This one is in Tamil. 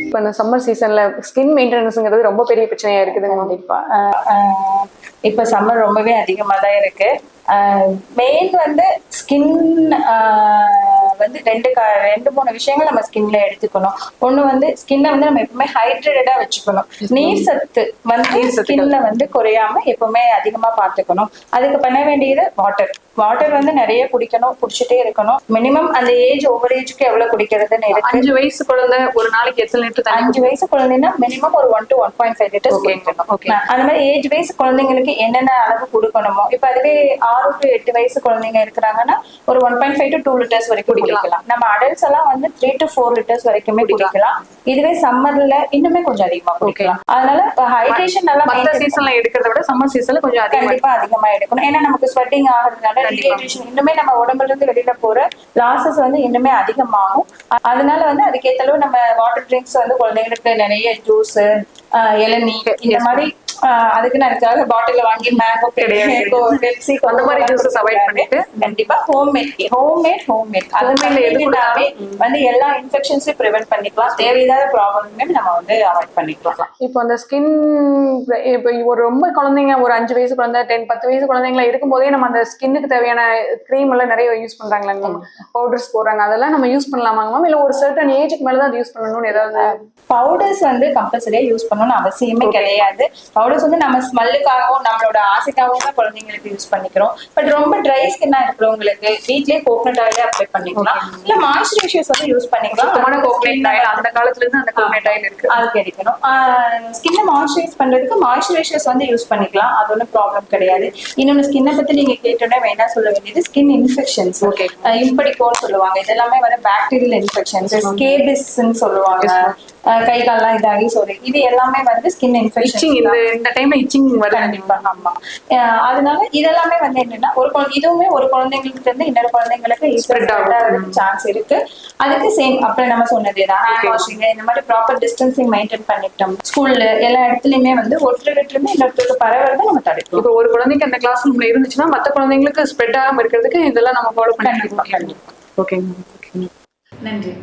இப்போ இந்த சம்மர் சீசன்ல ஸ்கின் மெயின்டெனன்ஸ்ங்கிறது ரொம்ப பெரிய பிரச்சனையா இருக்குது. கண்டிப்பா இப்போ சம்மர் ரொம்பவே அதிகமாக தான் இருக்கு. மெயின் வந்து ஸ்கின் வந்து ரெண்டு மூணு விஷயங்கள் நம்ம ஸ்கின்ல எடுத்துக்கணும். ஒண்ணு வந்து ஸ்கின்னை வந்து நம்ம எப்பவுமே ஹைட்ரேட்டடா வச்சுக்கணும். நீர் சத்து வந்து ஸ்கின்ல வந்து குறையாம எப்பவுமே அதிகமா பார்த்துக்கணும். அதுக்கு பண்ண வேண்டியது வாட்டர் வந்து நிறைய குடிக்கணும், குடிச்சிட்டே இருக்கணும். மினிமம் அந்த ஏஜ் ஓவர் ஏஜ்க்கு எவ்வளவு குடிக்கிறதுன்னு இருக்கு. 5 வயசு குழந்தை ஒரு நாளைக்கு எத்தனை லிட்டர்? 5 வயசு குழந்தைன்னா மினிமம் ஒரு 1 to 1.5 லிட்டர்ஸ் குடிக்கணும். அந்த மாதிரி ஏஜ் வயசு குழந்தைங்களுக்கு என்னென்ன அளவு கொடுக்கணுமோ, இப்ப அதுவே 6 to 8 வயசு குழந்தைங்க இருக்கிறாங்கன்னா ஒரு 1.5 to 2 லிட்டர்ஸ் வரைக்கும் குடிக்கலாம். நம்ம அடல்ட்ஸ் எல்லாம் வந்து 3 to 4 லிட்டர்ஸ் வரைக்குமே குடிக்கலாம். இதுவே சம்மர்ல இன்னுமே கொஞ்சம் அதிகமா குடிக்கலாம். அதனால ஹைட்ரேஷன் நல்லா மத்த சீசன்ல எடுக்கிறத விட சம்மர் சீசன்ல கொஞ்சம் கண்டிப்பா அதிகமா எடுக்கணும். ஏன்னா நமக்கு ஸ்வெட்டிங் ஆகுறதுனால டீஹைட்ரேஷன் இன்னுமே நம்ம உடம்புல இருந்து வெளியில போற லாசஸ் வந்து இன்னுமே அதிகமாகும். அதனால வந்து அதுக்கேற்ற அளவு நம்ம வாட்டர் ட்ரிங்க்ஸ் வந்து குழந்தைங்களுக்கு நிறைய ஜூஸ், இளநீ இந்த மாதிரி அதுக்கு நான் அதுக்காக பாட்டில வாங்கி மேங்கோ, பெப்சி அந்த மாதிரி ஜூஸஸ் அவாய்ட் பண்ணிட்டு கண்டிப்பா ஹோம்மேட் அதுமே வந்து எல்லா இன்ஃபெக்ஷன்ஸையும் ப்ரிவென்ட் பண்ணிக்கலாம். தேவையில்லாத ப்ராப்ளமே நம்ம வந்து அவாய்ட் பண்ணிக்கலாம். இப்போ அந்த ஸ்கின் இப்போ ஒரு ரொம்ப குழந்தைங்க ஒரு 5 வயசு குழந்தை 10 வயசு குழந்தைங்களா இருக்கும் போதே நம்ம அந்த ஸ்கின்னுக்கு தேவையான கிரீம் எல்லாம் நிறைய யூஸ் பண்றாங்களா, பவுடர்ஸ் போடுறாங்க, அதெல்லாம் நம்ம யூஸ் பண்ணலாமாங்க மேம்? இல்ல ஒரு சர்டன் ஏஜுக்கு மேலதான் அது யூஸ் பண்ணணும்னு ஏதாவது? பவுடர்ஸ் வந்து கம்பல்சரியா யூஸ் பண்ணணும்னு அவசியமே கிடையாது. பவுடர்ஸ் வந்து நம்ம ஸ்மெல்லுக்காகவும் நம்மளோட ஆசைக்காகவும் தான் குழந்தைங்களுக்கு யூஸ் பண்ணிக்கிறோம். பட் ரொம்ப ட்ரை ஸ்கின்னா இருக்கிறவங்களுக்கு வீட்லயே கோகனட் ஆயிலே அப்ளை பண்ணிக்கலாம். இல்ல மாய்ஸ்சரைசர்ஸ் வந்து யூஸ் பண்ணிக்கலாம். கோகனட் ஆயில் அந்த காலத்துல இருந்து அந்த கோகனட் ஆயில் இருக்கு, அது கிடைக்கணும். ஸ்கின்னை மாய்ஸ்சரைஸ் பண்றதுக்கு மாய்ஸ்சரைசர்ஸ் வந்து யூஸ் பண்ணிக்கலாம். அது ஒன்றும் ப்ராப்ளம் கிடையாது. இன்னொன்னு ஸ்கின்னை பத்தி நீங்க கேட்டோன்னா வேணா சொல்ல வேண்டியது ஸ்கின் இன்ஃபெக்ஷன்ஸ், இம்படிகோன்னு சொல்லுவாங்க. இதெல்லாமே வந்து பாக்டீரியல் இன்ஃபெக்ஷன்ஸ், ஸ்கேபிஸ்ன்னு சொல்லுவாங்க. கை கால்லாம் இதாகி சொல்லி இது எல்லாமே வந்து ஸ்கின் இன்ஃபெக்ஷன். இந்த டைம்ல இச்சிங் வருது. கண்டிப்பா ஆமா. அதனால இதெல்லாமே வந்து என்னன்னா இதுவுமே ஒரு குழந்தைங்களுக்கு இருந்து இன்னொரு குழந்தைங்களுக்கு ஸ்ப்ரெட் ஆகிறதுக்கு சான்ஸ் இருக்கு. அதுக்கு சேம் அப்புறம் நம்ம சொன்னது ஹேண்ட் வாஷிங் இந்த மாதிரி ப்ராப்பர் டிஸ்டன்சிங் மெயின்டைன் பண்ணிட்டோம். ஸ்கூல்ல எல்லா இடத்துலயுமே வந்து ஒருத்தருமே இன்னொருத்தருக்கு பரவுறதை நம்ம தடுக்கலாம். இப்போ ஒரு குழந்தைக்கு அந்த கிளாஸ் ரூம்ல இருந்துச்சுன்னா மற்ற குழந்தைங்களுக்கு ஸ்ப்ரெட் ஆகாம இருக்கிறதுக்கு இதெல்லாம் நம்ம ஃபாலோ பண்ணிக்கலாம். கண்டிப்பா. ஓகே, நன்றி.